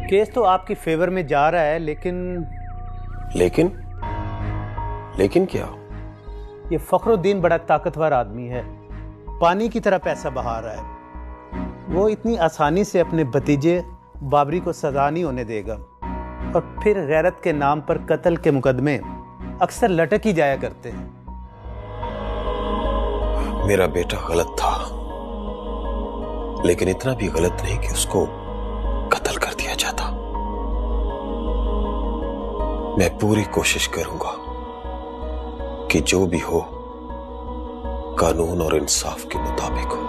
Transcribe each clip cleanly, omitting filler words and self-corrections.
Case तो आपकी favour में जा रहा है, लेकिन लेकिन क्या? ये फखरुद्दीन बड़ा ताकतवर आदमी है, पानी की तरह पैसा बहा रहा है। वो इतनी आसानी से अपने भतीजे बाबरी को सजा नहीं होने देगा। और फिर गैरत के नाम पर कत्ल के मुकदमे अक्सर लटक ही जाया करते हैं। मेरा बेटा गलत था, लेकिन इतना भी गलत नहीं कि उसको कत्ल कर दिया जाता। मैं पूरी कोशिश करूंगा कि जो भी हो कानून और इंसाफ के मुताबिक हो।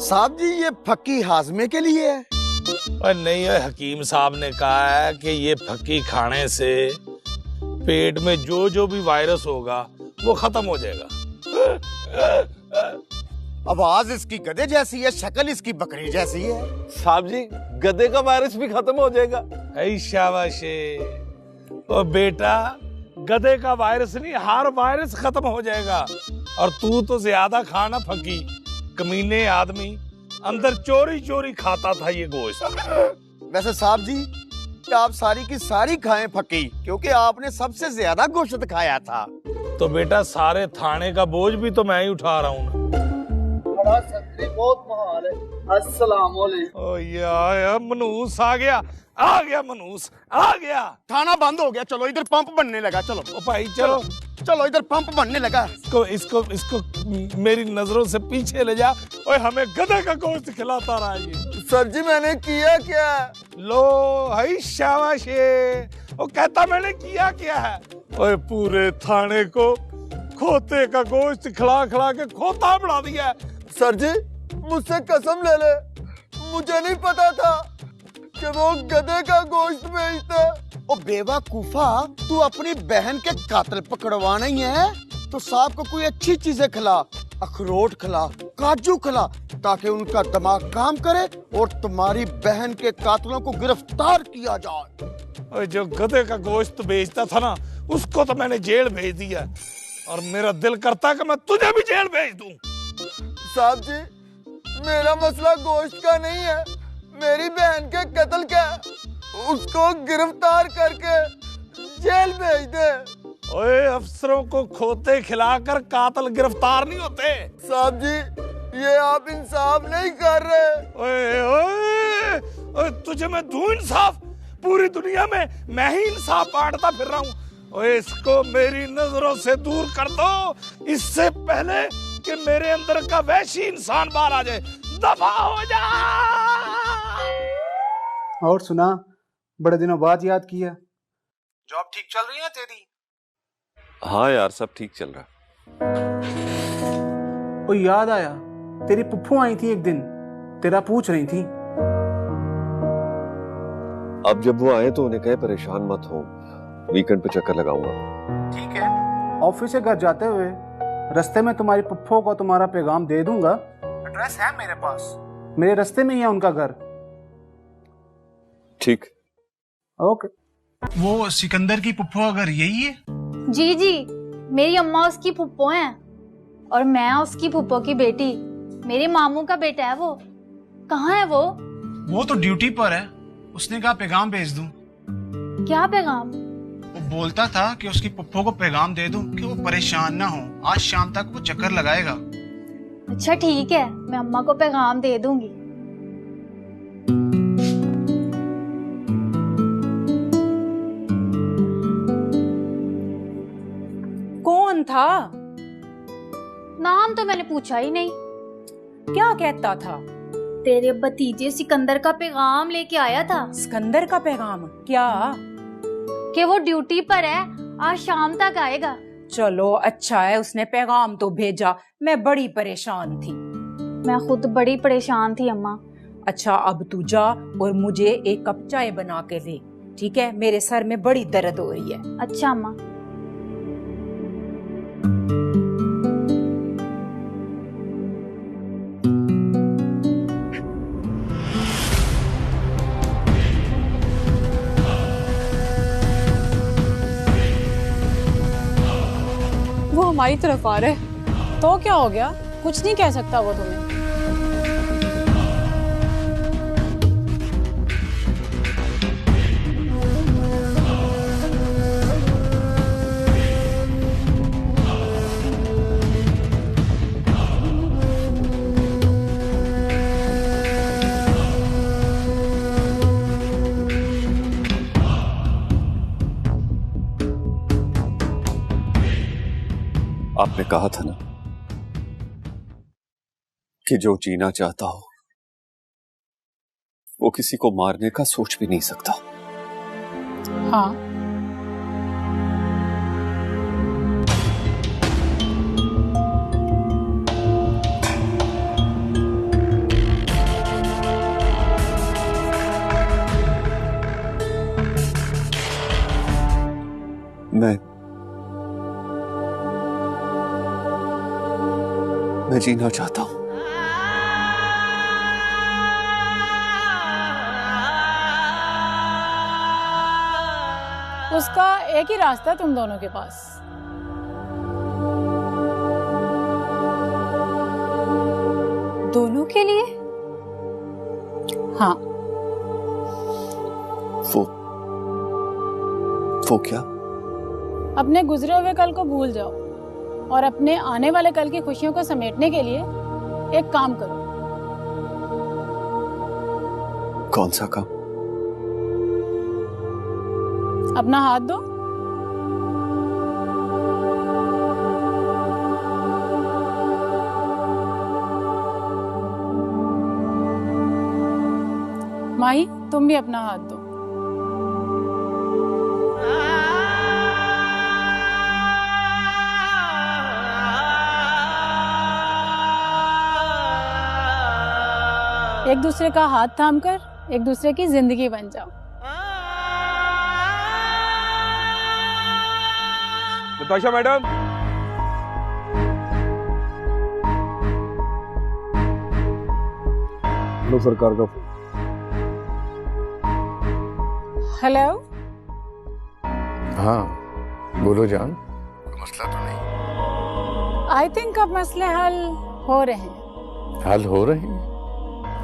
साहब जी, ये फक्की हाजमे के लिए है? और नहीं है, हकीम साहब ने कहा है कि ये फक्की खाने से पेट में जो जो भी वायरस होगा वो खत्म हो जाएगा। आवाज इसकी गधे जैसी है, शक्ल इसकी बकरी जैसी है। साहब जी, गधे का वायरस भी खत्म हो जाएगा। ऐ शाबाश। ओ बेटा, गधे का वायरस नहीं, हर वायरस खत्म हो जाएगा। और तू तो ज्यादा खाना फकी, कमीने आदमी, अंदर चोरी चोरी खाता था ये गोश्त। वैसे साहब जी, आप सारी की सारी खाएं फकी, क्योंकि आपने सबसे ज्यादा गोश्त खाया था। तो बेटा, सारे थाने का बोझ भी तो मैं ही उठा रहा हूँ ना। बड़ा सत्री बहुत महाल है। अस्सलाम वालेकुम। ओ यार, मनूस आ गया मनूस आ गया। थाना बंद हो गया, चलो इधर पंप बनने लगा। चलो ओ भाई, चलो चलो इधर पंप बनने लगा। इसको मेरी नजरों से पीछे ले जा। ओए, हमें गधे का गोश्त खिलाता रहा है ये। सर जी, मैंने किया क्या? लो, हाय शाबाश। वो कहता मैंने किया क्या है। ओए, पूरे थाने को खोते का गोश्त खिला खिला के खोता बना दिया है। सर जी, मुझसे कसम ले ले, मुझे नहीं पता था कि वो गधे का गोश्त बेचता। ओ बेवकूफा, तू अपनी बहन के कातिल पकड़वाना ही है तो साहब को कोई अच्छी चीजें खिला, अखरोट खिला, काजू खिला, ताकि उनका दिमाग काम करे और तुम्हारी बहन के कातिलों को गिरफ्तार किया जाए। और जो गधे का गोश्त बेचता था ना, उसको तो मैंने जेल भेज दिया। और मेरा दिल करता है कि मैं तुझे भी जेल भेज दूं। साहब जी, मेरा मसला गोश्त का नहीं है, मेरी बहन के कत्ल का। उसको गिरफ्तार करके जेल भेज दे। ओए, अफसरों को खोते खिलाकर कातिल गिरफ्तार नहीं होते। साहब जी, ये आप इंसाफ नहीं कर रहे। ओए ओए, तुझे मैं दूं इंसाफ? पूरी दुनिया में मैं ही इंसाफ बांटता फिर रहा हूँ। ओए, इसको मेरी नजरों से दूर कर दो, इससे पहले कि मेरे अंदर का वैसी इंसान बाहर आ जाए। दफा हो जा। और सुना, बड़े दिनों बाद याद किया। जॉब ठीक चल रही है तेरी? हाँ यार, सब ठीक चल रहा है। ओ याद आया, तेरी पुप्पू आई थी एक दिन, तेरा पूछ रही थी। अब जब वो आए तो उन्हें कहे परेशान मत हो, वीकेंड पे चक्कर लगाऊंगा। ठीक है। ऑफिस से घर जाते हुए रास्ते में तुम्हारी पुप्पो को तुम्हारा पैगाम दे दूंगा। एड्रेस है मेरे पास, मेरे रास्ते में ही है उनका घर। ठीक। ओके। वो सिकंदर की पुप्पो अगर यही है? जी जी, मेरी अम्मा उसकी फुप्पो हैं और मैं उसकी फुप्पो की बेटी। मेरे मामू का बेटा है वो। कहाँ है वो? वो तो ड्यूटी पर है, उसने कहा पैगाम भेज दूं। क्या पैगाम? वो बोलता था कि उसकी पुप्पो को पैगाम दे दूं कि वो परेशान ना हो, आज शाम तक वो चक्कर लगाएगा। अच्छा ठीक है, मैं अम्मा को पैगाम दे दूंगी। कौन था? नाम तो मैंने पूछा ही नहीं। क्या कहता था? तेरे भतीजे सिकंदर का पैगाम लेके आया था। सिकंदर का पैगाम? क्या? कि वो ड्यूटी पर है, आज शाम तक आएगा। चलो अच्छा है, उसने पैगाम तो भेजा, मैं बड़ी परेशान थी। मैं खुद बड़ी परेशान थी अम्मा। अच्छा, अब तू जा और मुझे एक कप चाय बना के दे, ठीक है? मेरे सर में बड़ी दर्द हो रही है। अच्छा अम्मा। वो हमारी तरफ आ रहे, तो क्या हो गया? कुछ नहीं कह सकता वो तुम्हें। आपने कहा था ना कि जो जीना चाहता हो वो किसी को मारने का सोच भी नहीं सकता। हाँ, मैं जीना चाहता हूं। उसका एक ही रास्ता तुम दोनों के पास। दोनों के लिए? हाँ। वो क्या? अपने गुजरे हुए कल को भूल जाओ और अपने आने वाले कल की खुशियों को समेटने के लिए एक काम करो। कौन सा काम? अपना हाथ दो। माही, तुम भी अपना हाथ दो। एक दूसरे का हाथ थामकर एक दूसरे की जिंदगी बन जाओ। नताशा मैडम, लो सरकार का फोन। हेलो। हाँ बोलो जान, कोई मसला तो नहीं? आई थिंक अब मसले हल हो रहे हैं। हल हो रहे हैं?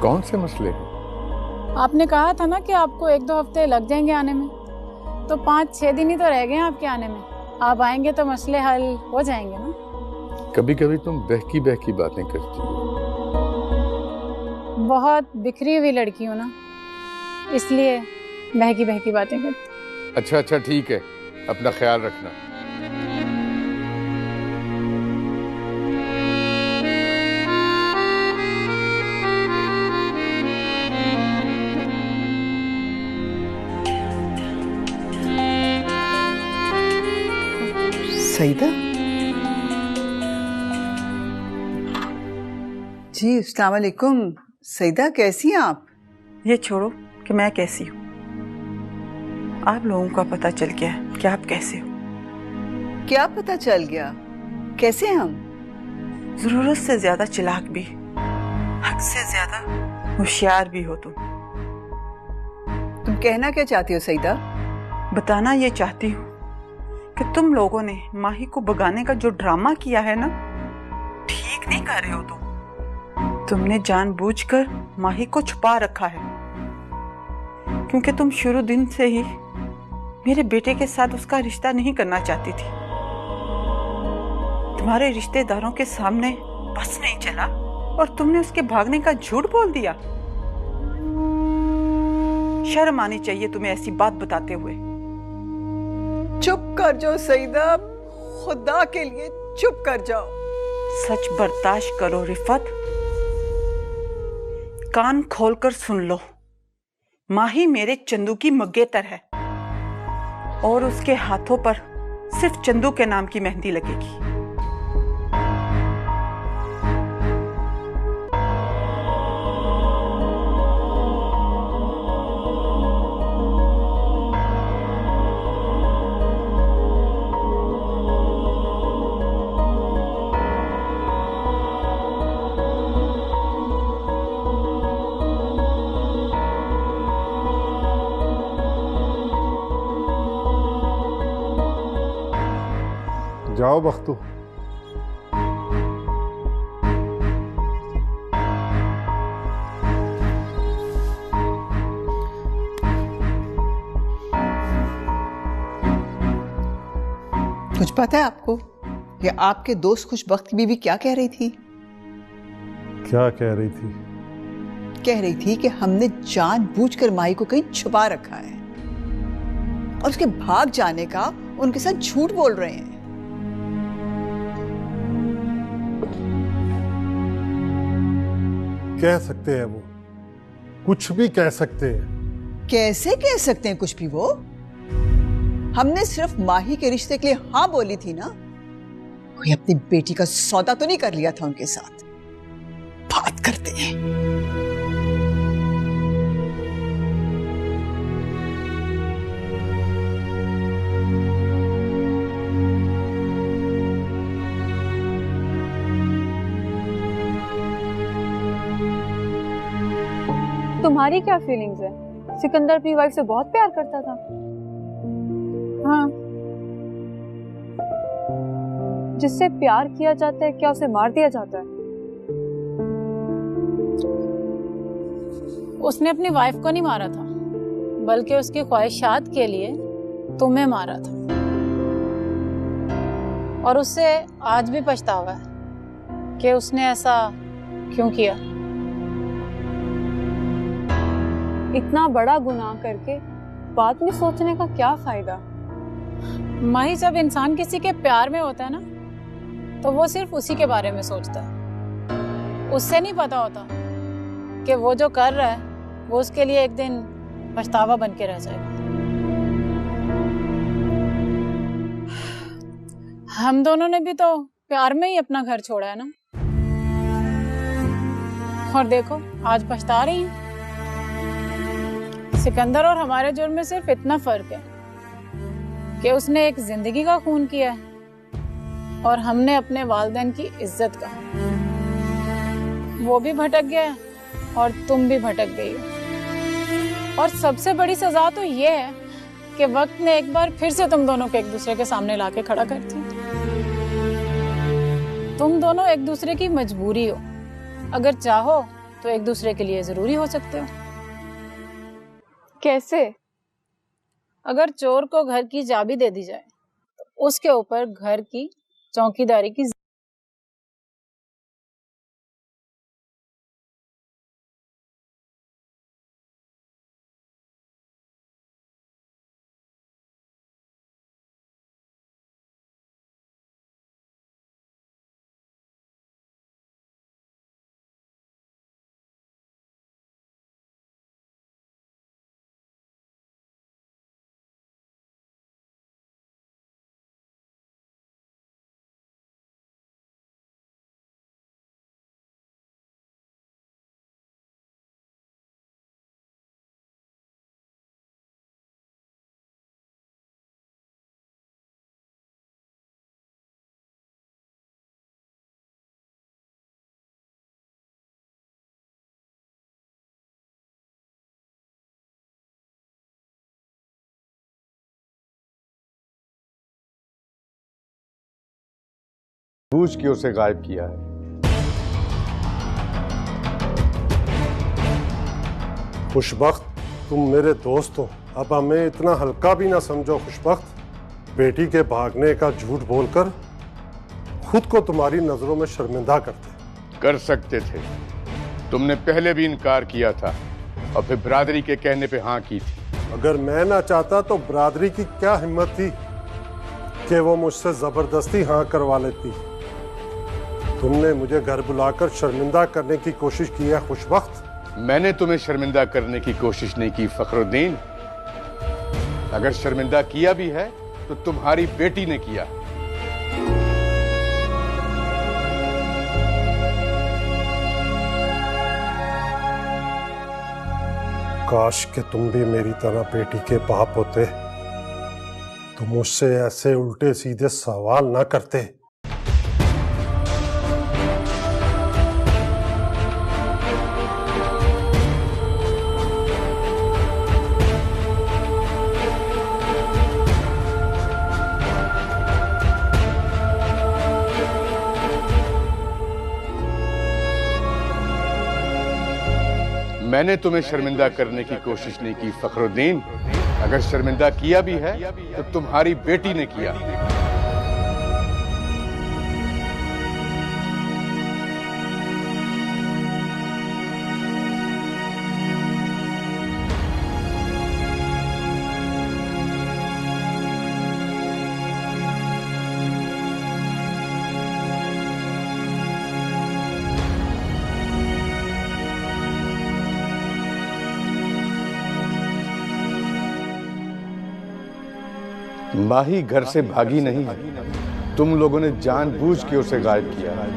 कौन से मसले हैं? आपने कहा था ना कि आपको 1-2 हफ्ते लग जाएंगे आने में, तो 5-6 दिन ही तो रह गए हैं आपके आने में। आप आएंगे तो मसले हल हो जाएंगे ना। कभी कभी तुम बहकी बहकी बातें करती हो। बहुत बिखरी हुई लड़की हो ना, इसलिए बहकी बहकी बातें करती। अच्छा अच्छा ठीक है, अपना ख्याल रखना। सईदा जी, अस्सलाम वालेकुम। सईदा कैसी हैं आप? ये छोड़ो कि मैं कैसी हूँ, आप लोगों का पता चल गया है कि आप कैसे हो। क्या पता चल गया? कैसे हम? जरूरत से ज्यादा चालाक भी, हक से ज्यादा होशियार भी हो तुम। तुम कहना क्या चाहती हो सईदा? बताना ये चाहती हूँ कि तुम लोगों ने माही को भगाने का जो ड्रामा किया है ना, ठीक नहीं कर रहे हो तुम। तुमने जानबूझकर माही को छुपा रखा है, क्योंकि तुम शुरू दिन से ही मेरे बेटे के साथ उसका रिश्ता नहीं करना चाहती थी। तुम्हारे रिश्तेदारों के सामने बस नहीं चला और तुमने उसके भागने का झूठ बोल दिया। शर्म आनी चाहिए तुम्हें ऐसी बात बताते हुए। चुप कर जाओ सईदा, खुदा के लिए चुप कर जाओ। सच बर्दाश्त करो रिफत, कान खोलकर सुन लो। माही मेरे चंदू की मंगेतर है और उसके हाथों पर सिर्फ चंदू के नाम की मेहंदी लगेगी। जाओ बख्तू। कुछ पता है आपको कि आपके दोस्त खुशबख्त की बीवी क्या कह रही थी? क्या कह रही थी? कह रही थी कि हमने जानबूझकर माही को कहीं छुपा रखा है और उसके भाग जाने का उनके साथ झूठ बोल रहे हैं। कह सकते हैं वो, कुछ भी कह सकते हैं। कैसे कह सकते हैं कुछ भी वो? हमने सिर्फ माही के रिश्ते के लिए हाँ बोली थी ना, कोई अपनी बेटी का सौदा तो नहीं कर लिया था उनके साथ। बात करते हैं। तुम्हारी क्या फीलिंग्स है? सिकंदर अपनी वाइफ से बहुत प्यार करता था। हाँ। जिससे प्यार किया जाता है क्या उसे मार दिया जाता है? उसने अपनी वाइफ को नहीं मारा था, बल्कि उसकी ख्वाहिशात के लिए तुम्हें मारा था, और उससे आज भी पछतावा है कि उसने ऐसा क्यों किया। इतना बड़ा गुनाह करके बाद में सोचने का क्या फायदा? माही, जब इंसान किसी के प्यार में होता है ना, तो वो सिर्फ उसी के बारे में सोचता है। उससे नहीं पता होता कि वो जो कर रहा है वो उसके लिए एक दिन पछतावा बन के रह जाएगा। हम दोनों ने भी तो प्यार में ही अपना घर छोड़ा है ना, और देखो आज पछता रही हैं। सिकंदर और हमारे जुर्म में सिर्फ इतना फर्क है कि उसने एक जिंदगी का खून किया है और हमने अपने वालिदैन की इज्जत का। वो भी भटक गया और तुम भी भटक गई हो। और सबसे बड़ी सजा तो ये है कि वक्त ने एक बार फिर से तुम दोनों को एक दूसरे के सामने लाके खड़ा कर दिया। तुम दोनों एक दूसरे की मजबूरी हो, अगर चाहो तो एक दूसरे के लिए जरूरी हो सकते हो। कैसे? अगर चोर को घर की चाबी दे दी जाए तो उसके ऊपर घर की चौकीदारी की। बूझ के उसे गायब किया है। खुशबख्त, तुम मेरे दोस्त हो, अब हमें इतना हल्का भी ना समझो। खुशबख्त, बेटी के भागने का झूठ बोलकर खुद को तुम्हारी नजरों में शर्मिंदा करते। कर सकते थे, तुमने पहले भी इनकार किया था और फिर बिरादरी के कहने पे हाँ की थी। अगर मैं ना चाहता तो बिरादरी की क्या हिम्मत थी कि वो मुझसे जबरदस्ती हाँ करवा लेती। तुमने मुझे घर बुलाकर शर्मिंदा करने की कोशिश की है खुशबख्त। मैंने तुम्हें शर्मिंदा करने की कोशिश नहीं की फखरुद्दीन। अगर शर्मिंदा किया भी है तो तुम्हारी बेटी ने किया। काश कि तुम भी मेरी तरह बेटी के बाप होते तो मुझसे ऐसे उल्टे सीधे सवाल ना करते। मैंने तुम्हें शर्मिंदा करने की कोशिश नहीं की फखरुद्दीन। अगर शर्मिंदा किया भी है तो तुम्हारी बेटी ने किया। माही घर से भागी नहीं है, तुम लोगों ने जानबूझ के उसे गायब किया है।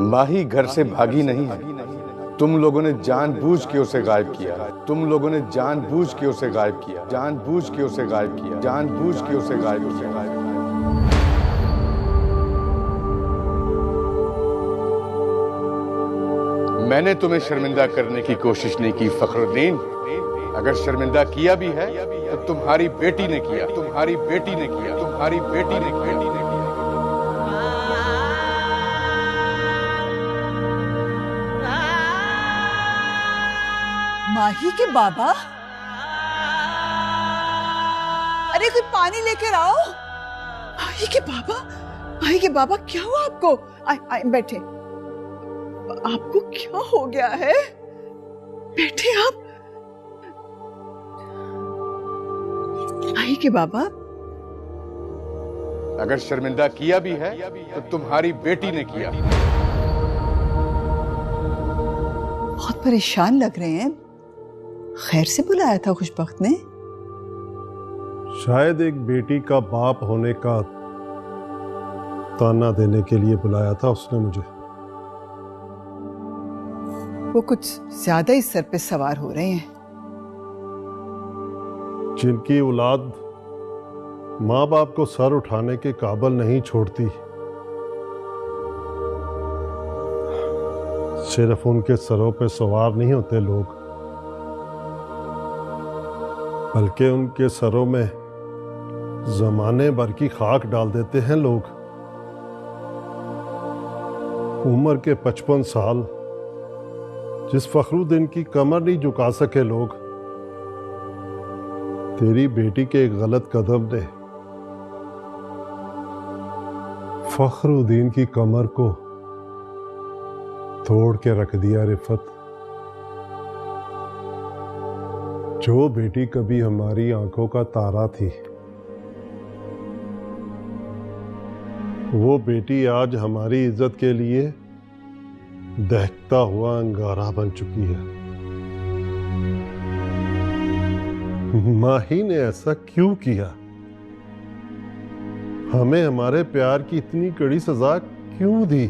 माही घर से भागी नहीं है, तुम लोगों ने जानबूझ के उसे गायब किया है। तुम लोगों ने जानबूझ के उसे गायब किया, जानबूझ के उसे गायब किया, जानबूझ के उसे गायब किया। मैंने तुम्हें शर्मिंदा करने की कोशिश नहीं की फखरुद्दीन। अगर शर्मिंदा किया भी है तो तुम्हारी बेटी ने किया, तुम्हारी बेटी ने किया, तुम्हारी बेटी ने किया। माही के बाबा, अरे कोई पानी लेकर आओ। माही के बाबा, माही के बाबा, क्या हुआ आपको? आए बैठे। आपको क्या हो गया है? बैठे आप। माही के बाबा, अगर शर्मिंदा किया भी है तो तुम्हारी बेटी ने किया। बहुत परेशान लग रहे हैं। खैर से बुलाया था खुशबख्त ने? शायद एक बेटी का बाप होने का ताना देने के लिए बुलाया था उसने मुझे। वो कुछ ज्यादा ही सर पे सवार हो रहे हैं। जिनकी औलाद माँ बाप को सर उठाने के काबिल नहीं छोड़ती, सिर्फ उनके सरों पे सवार नहीं होते लोग, बल्कि उनके सरों में जमाने भर की खाक डाल देते हैं लोग। उम्र के 55 साल जिस फखरुद्दीन की कमर नहीं झुका सके लोग, तेरी बेटी के एक गलत कदम ने फखरुद्दीन की कमर को तोड़ के रख दिया। रिफत, जो बेटी कभी हमारी आंखों का तारा थी, वो बेटी आज हमारी इज्जत के लिए दहकता हुआ अंगारा बन चुकी है। माही ने ऐसा क्यों किया? हमें हमारे प्यार की इतनी कड़ी सजा क्यों दी?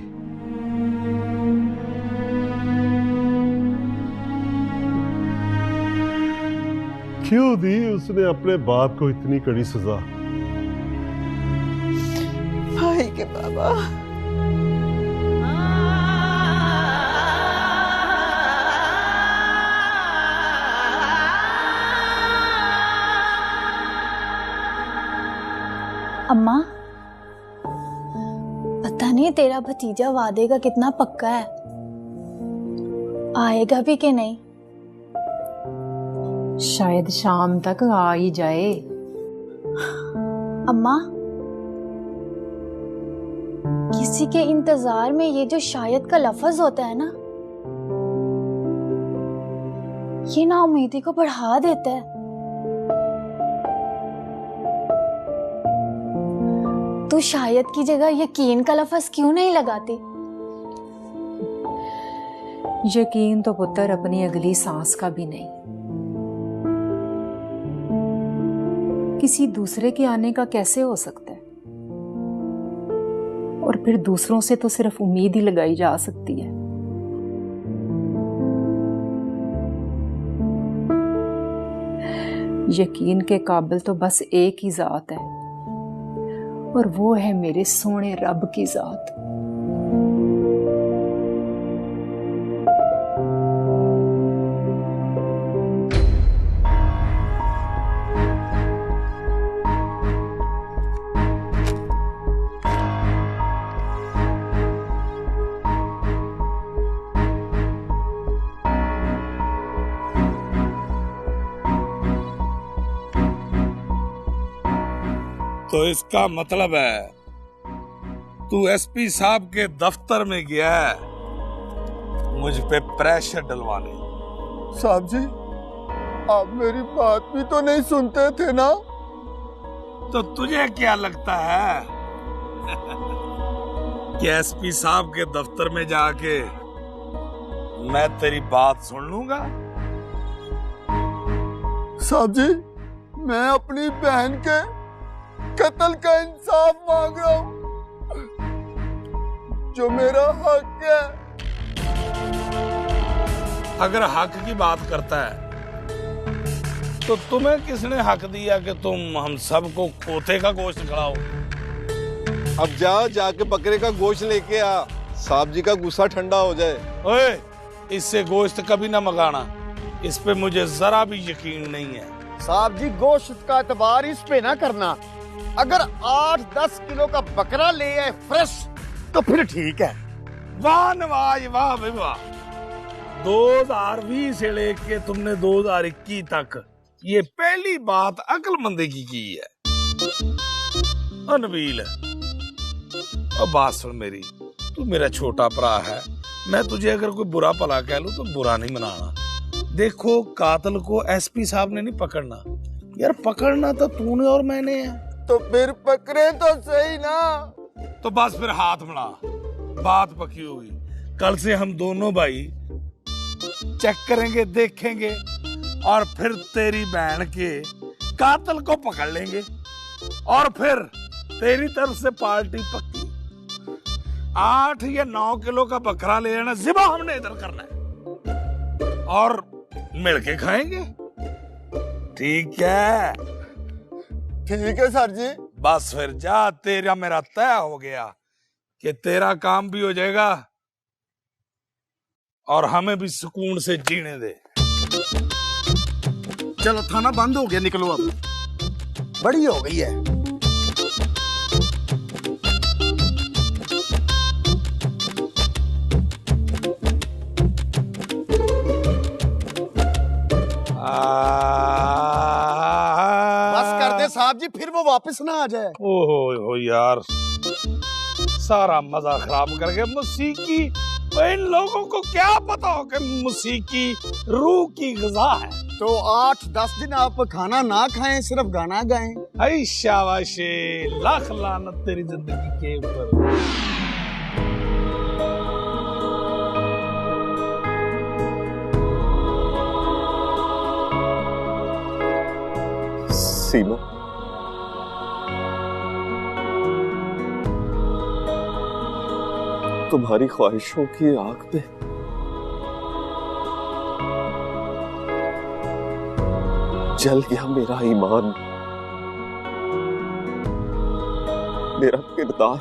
क्यों दी उसने अपने बाप को इतनी कड़ी सजा? भाई के बाबा, अम्मा, पता नहीं तेरा भतीजा वादे का कितना पक्का है, आएगा भी कि नहीं। शायद शाम तक आ ही जाए। अम्मा, किस उसी के इंतजार में ये जो शायद का लफ्ज होता है ना, ये नाउमीदी को बढ़ा देता है। तू शायद की जगह यकीन का लफ्ज क्यों नहीं लगाती? यकीन तो पुत्र अपनी अगली सांस का भी नहीं, किसी दूसरे के आने का कैसे हो सकता है? और फिर दूसरों से तो सिर्फ उम्मीद ही लगाई जा सकती है। यकीन के काबिल तो बस एक ही जात है, और वो है मेरे सोने रब की जात। तो इसका मतलब है तू एसपी साहब के दफ्तर में गया है मुझ पे प्रेशर डलवाने। साहब जी, आप मेरी बात भी तो नहीं सुनते थे ना? तो तुझे क्या लगता है कि एसपी साहब के दफ्तर में जाके मैं तेरी बात सुन लूंगा? साहब जी, मैं अपनी बहन के कत्ल का इंसाफ मांग रहा हूं, जो मेरा हक है। अगर हक की बात करता है तो तुम्हें किसने हक दिया कि तुम हम सबको खोते का गोश्त खिलाओ? अब जाके बकरे का गोश्त लेके आ, साहब जी का गुस्सा ठंडा हो जाए। ओए, इससे गोश्त कभी ना मंगाना, इस पे मुझे जरा भी यकीन नहीं है। साहब जी, गोश्त का एतबार इस पे ना करना। अगर 8-10 किलो का बकरा ले आए फ्रेश तो फिर ठीक है। वाह नवाज, वाह भाई वाह। 2020 से लेके तुमने 2021 तक ये पहली बात अक्लमंदी की है। नबील, अब बात सुन मेरी, तू मेरा छोटा भरा है, मैं तुझे अगर कोई बुरा भला कह लूं तो बुरा नहीं मनाना। देखो, कातिल को एसपी साहब ने नहीं पकड़ना यार, पकड़ना तो तूने और मैंने है। तो फिर पकड़े तो सही ना। तो बस फिर हाथ मिला, बात पकी होगी। कल से हम दोनों भाई चेक करेंगे, देखेंगे, और फिर तेरी बहन के कातिल को पकड़ लेंगे, और फिर तेरी तरफ से पार्टी पक्की। 8 या 9 किलो का बकरा ले आना, ज़िबा हमने इधर करना है, और मिलके खाएंगे। ठीक है? ठीक है सर जी। बस फिर जा, तेरा मेरा तय हो गया कि तेरा काम भी हो जाएगा और हमें भी सुकून से जीने दे। चलो, थाना बंद हो गया, निकलो अब। बड़ी हो गई है। साहब जी, फिर वो वापस ना आ जाए। ओहो यार, सारा मजा खराब करके मौसीकी। इन लोगों को क्या पता हो कि मौसीकी रूह की ग़िज़ा है। तो 8-10 दिन आप खाना ना खाएं, सिर्फ गाना गाएं। ऐ शाबाशे, लाख लानत तेरी जिंदगी के ऊपर। सीमा, तुम्हारी ख्वाहिशों की आग पे जल गया मेरा ईमान, मेरा किरदार,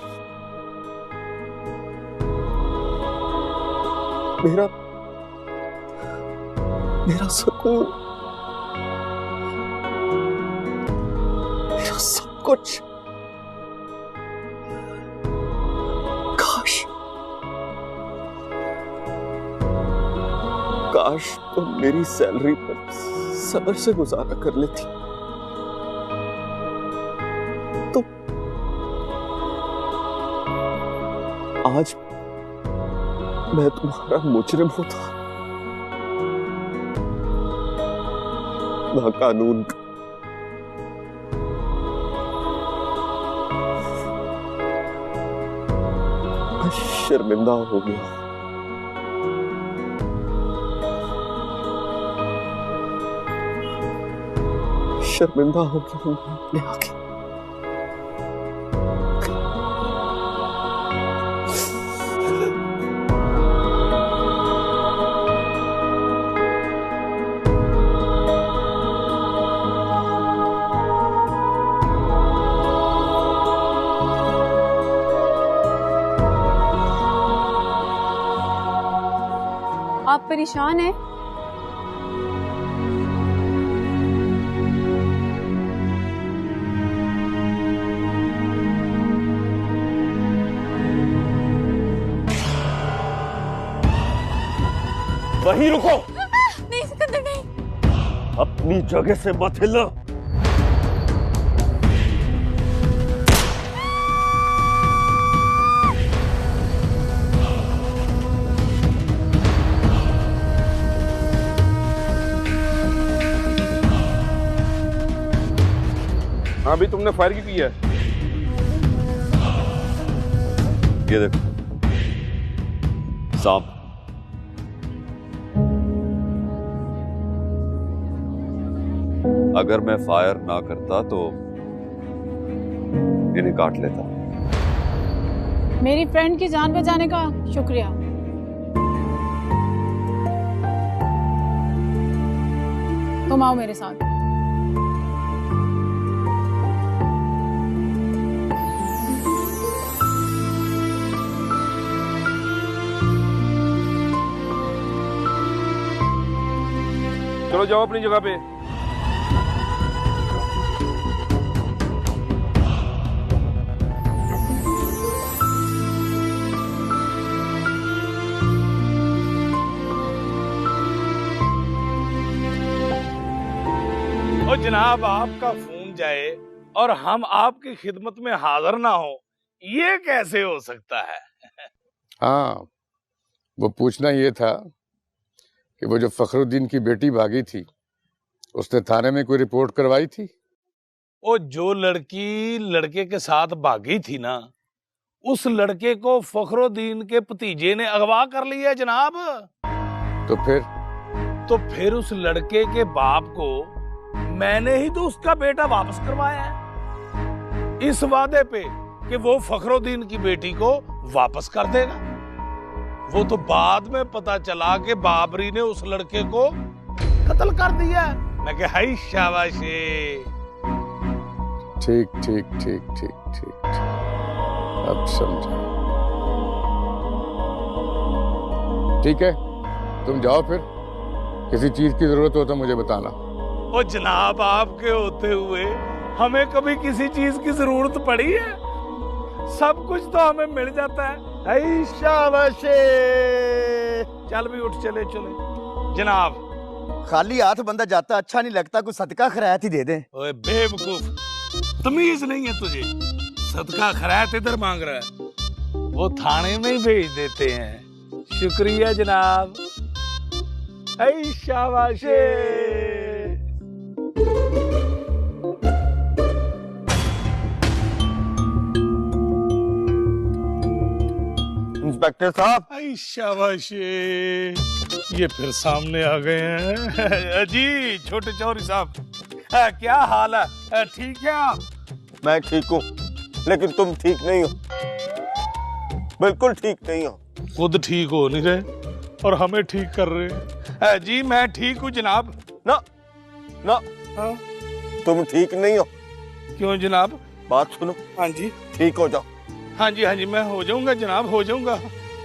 मेरा सुकून, मेरा सब कुछ। काश तुम मेरी सैलरी पर सब्र से गुजारा कर लेती। आज मैं तुम्हारा मुजरिम होता, ना कानून का। मैं शर्मिंदा हो गया। शर्मिंदा हो गया हूं अपने आगे। आप परेशान हैं? वहीं रुको, नहीं सिकंदर नहीं। अपनी जगह से मत हिलो। हाँ भी तुमने फायर की है? ये देखो सांप। अगर मैं फायर ना करता तो इन्हें काट लेता। मेरी फ्रेंड की जान बचाने का शुक्रिया। तुम आओ मेरे साथ। चलो जाओ अपनी जगह पे। ओ जनाब, आपका फोन जाए और हम आपकी खिदमत में हाजिर ना हो, ये कैसे हो सकता है? हाँ, वो पूछना ये था कि वो जो फखरुद्दीन की बेटी भागी थी, उसने थाने में कोई रिपोर्ट करवाई थी? ओ जो लड़की लड़के के साथ भागी थी ना, उस लड़के को फखरुद्दीन के भतीजे ने अगवा कर लिया जनाब। तो फिर उस लड़के के बाप को मैंने ही तो उसका बेटा वापस करवाया है, इस वादे पे कि वो फखरुद्दीन की बेटी को वापस कर देगा। वो तो बाद में पता चला कि बाबरी ने उस लड़के को कत्ल कर दिया। मैं कहा हाय शाबाशी। ठीक ठीक ठीक ठीक ठीक, अब समझा। ठीक है, तुम जाओ फिर। किसी चीज की जरूरत हो तो मुझे बताना। ओ जनाब, आपके होते हुए हमें कभी किसी चीज की जरूरत पड़ी है? सब कुछ तो हमें मिल जाता है। हाय शाबाशी। चल भी उठ, चले चले जनाब। खाली हाथ बंदा जाता अच्छा नहीं लगता, कुछ सदका खैरात ही दे दे। ओए बेवकूफ, तमीज नहीं है तुझे? सदका खैरात इधर मांग रहा है, वो थाने में ही भेज देते हैं। शुक्रिया जनाब। हाय शाबाशी। इंस्पेक्टर साहब। आई शाबाशी, ये फिर सामने आ गए हैं। जी छोटे चौधरी साहब, क्या हाल है? ठीक है आप? मैं ठीक हूँ, लेकिन तुम ठीक नहीं हो, बिल्कुल ठीक नहीं हो। खुद ठीक हो नहीं रहे और हमें ठीक कर रहे। जी मैं ठीक हूँ जनाब। ना ना, तुम ठीक नहीं हो। क्यों जनाब? बात सुनो। हाँ जी। ठीक हो जाओ। हाँ जी मैं हो जाऊंगा जनाब, हो जाऊंगा।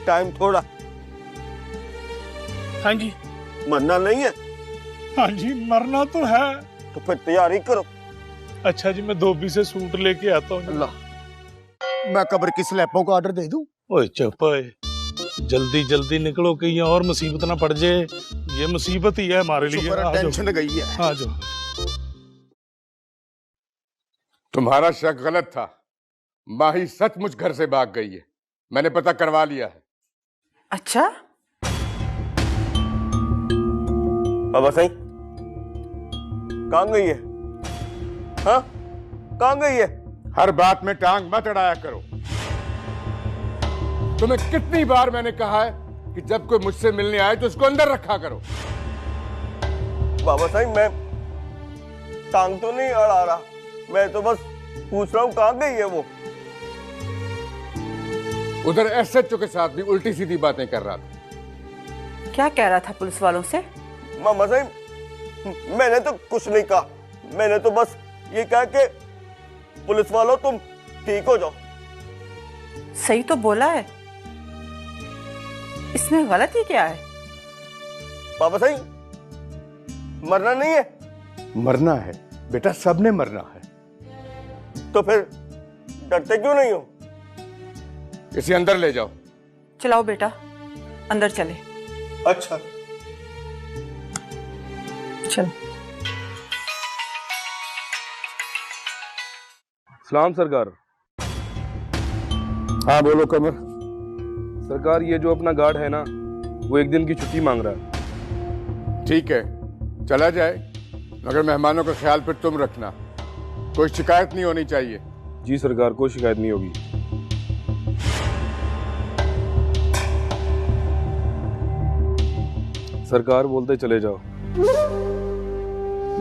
टाइम थोड़ा। हाँ जी। मरना नहीं है? हाँ जी मरना तो है। तो फिर तैयारी करो। अच्छा जी, मैं धोबी से सूट लेके आता हूँ। अल्लाह, मैं कब्र की स्लैबों का ऑर्डर दे दूं? ओए चुप ओए, जल्दी जल्दी निकलो कि यहाँ और मुसीबत ना पड़ जाए। ये मुसीबत ही है हमारे लिए। टेंशन गई है। हाँ जो तुम्हारा शक गलत था। माही सचमुच घर से भाग गई है। मैंने पता करवा लिया है। अच्छा? बाबा सही कहाँ गई है? हाँ, कहाँ गई है? हर बात में टांग मत अड़ाया करो। तुम्हें कितनी बार मैंने कहा है कि जब कोई मुझसे मिलने आए तो उसको अंदर रखा करो। बाबा साहब मैं टांग तो नहीं अड़ा रहा, मैं तो बस पूछ रहा हूँ कहाँ गई है वो। उधर एसएचओ के साथ भी उल्टी सीधी बातें कर रहा था। क्या कह रहा था पुलिस वालों से? मामा साहब मैंने तो कुछ नहीं कहा, मैंने तो बस ये कहा कि पुलिस वालों तुम ठीक हो जाओ। सही तो बोला है, इसमें गलती क्या है? बाबा साहब मरना नहीं है? मरना है बेटा, सबने मरना है। तो फिर डरते क्यों नहीं हो? इसे अंदर ले जाओ। चलाओ बेटा, अंदर चले। अच्छा चलो। सलाम सरकार। हाँ बोलो कमर। सरकार ये जो अपना गार्ड है ना, वो एक दिन की छुट्टी मांग रहा है। ठीक है चला जाए, मगर मेहमानों का ख्याल फिर तुम रखना, कोई शिकायत नहीं होनी चाहिए। जी सरकार, कोई शिकायत नहीं होगी। सरकार बोलते चले जाओ,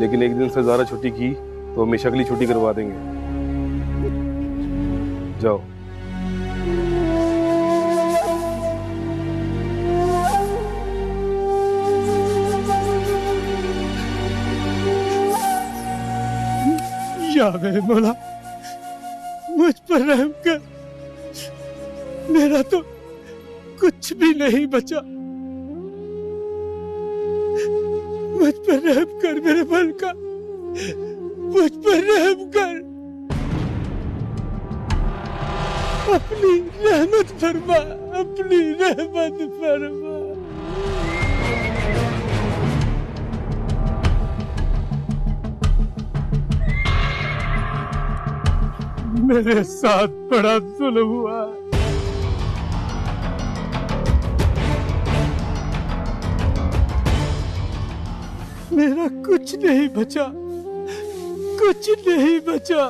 लेकिन एक दिन से ज्यादा छुट्टी की तो हमेशा के लिए छुट्टी करवा देंगे। जाओ। या मेरे मौला, मुझ पर रहम कर, मेरा तो कुछ भी नहीं बचा। मुझ पर रहम कर मेरे मलका, मुझ पर रहम कर, अपनी रहमत फरमा, अपनी रहमत फरमा। मेरे साथ बड़ा जुल्म हुआ। मेरा कुछ नहीं बचा, कुछ नहीं बचा,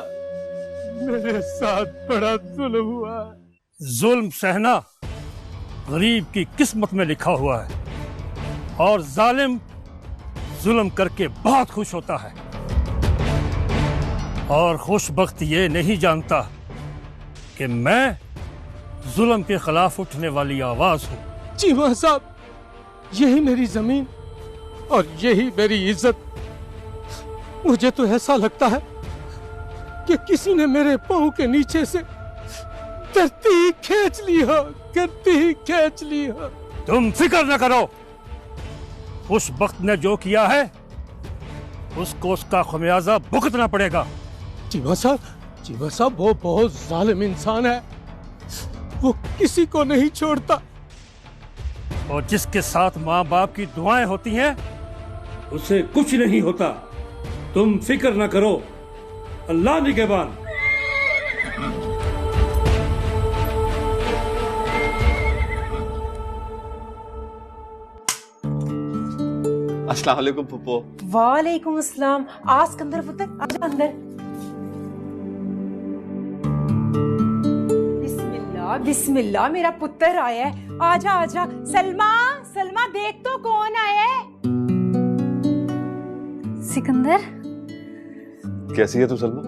मेरे साथ बड़ा जुल्म हुआ। जुल्म सहना गरीब की किस्मत में लिखा हुआ है, और जालिम जुल्म करके बहुत खुश होता है, और खुशबख्त ये नहीं जानता कि मैं जुल्म के खिलाफ उठने वाली आवाज हूं। जी वहाँ साहब, यही मेरी जमीन और यही मेरी इज्जत। मुझे तो ऐसा लगता है कि किसी ने मेरे पांव के नीचे से धरती ही खींच ली हो, धरती ही खींच ली हो। तुम फिक्र न करो, उस वक्त ने जो किया है उसको उसका खमियाजा भुगतना पड़ेगा। जीवा साहब वो बहुत जालिम इंसान है, वो किसी को नहीं छोड़ता। और जिसके साथ माँ बाप की दुआएं होती हैं उसे कुछ नहीं होता। तुम फिक्र न करो, अल्लाह निगहबान। अस्सलाम वालेकुम फुप्पो। वालेकुम अस्सलाम। आ सिकंदर पुत्र, आजा अंदर। बिस्मिल्लाह बिस्मिल्लाह, मेरा पुत्र आया है। आजा आजा। सलमा सलमा, देख तो कौन आया है। सिकंदर, कैसी है तू सलमा?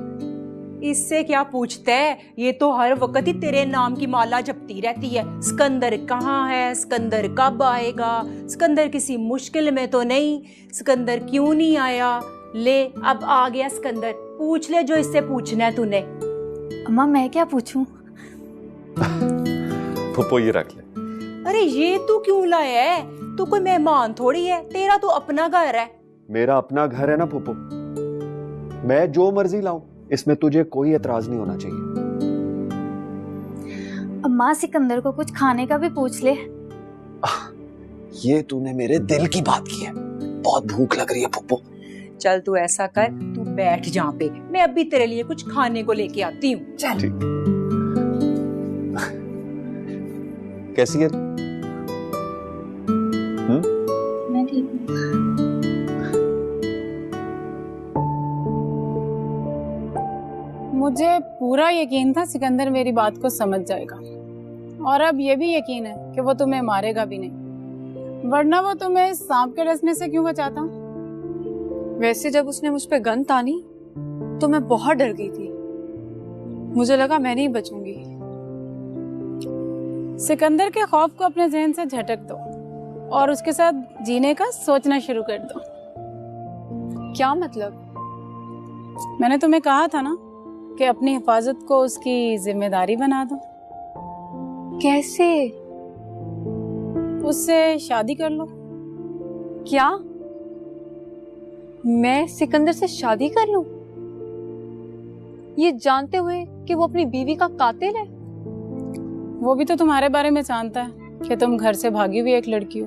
इससे क्या पूछता है, ये तो हर वक्त ही तेरे नाम की माला जपती रहती है। सिकंदर कहाँ है, सिकंदर कब आएगा, सिकंदर किसी मुश्किल में तो नहीं, सिकंदर क्यों नहीं आया। ले अब आ गया सिकंदर, पूछ ले जो इससे पूछना है तूने। अम्मा मैं क्या पूछूं? फुप्पो ये रख ले। अरे ये तू क्यों लाया है, तू कोई मेहमान थोड़ी है, तेरा तो अपना घर है। मेरा अपना घर है ना फुप्पो, मैं जो मर्जी लाऊं, इसमें तुझे कोई एतराज नहीं होना चाहिए। अम्मा सिकंदर को कुछ खाने का भी पूछ ले। ये तूने मेरे दिल की बात की है, बहुत भूख लग रही है फुप्पो। चल तू ऐसा कर, तू बैठ जहाँ पे, मैं अभी तेरे लिए कुछ खाने को लेके आती हूँ। चल। कैसी है? मैं ठीक हूँ। मुझे पूरा यकीन था सिकंदर मेरी बात को समझ जाएगा, और अब ये भी यकीन है कि वो तुम्हें मारेगा भी नहीं, वरना वो तुम्हें सांप के डसने से क्यों बचाता? वैसे जब उसने मुझ पे गन तानी तो मैं बहुत डर गई थी। मुझे लगा मैं नहीं बचूंगी। सिकंदर के खौफ को अपने जहन से झटक दो और उसके साथ जीने का सोचना शुरू कर दो। क्या मतलब? मैंने तुम्हें कहा था ना कि अपनी हिफाजत को उसकी जिम्मेदारी बना दो। कैसे? उससे शादी कर लो। क्या मैं सिकंदर से शादी कर लूं, ये जानते हुए कि वो अपनी बीवी का कातिल है? वो भी तो तुम्हारे बारे में जानता है कि तुम घर से भागी हुई एक लड़की हो।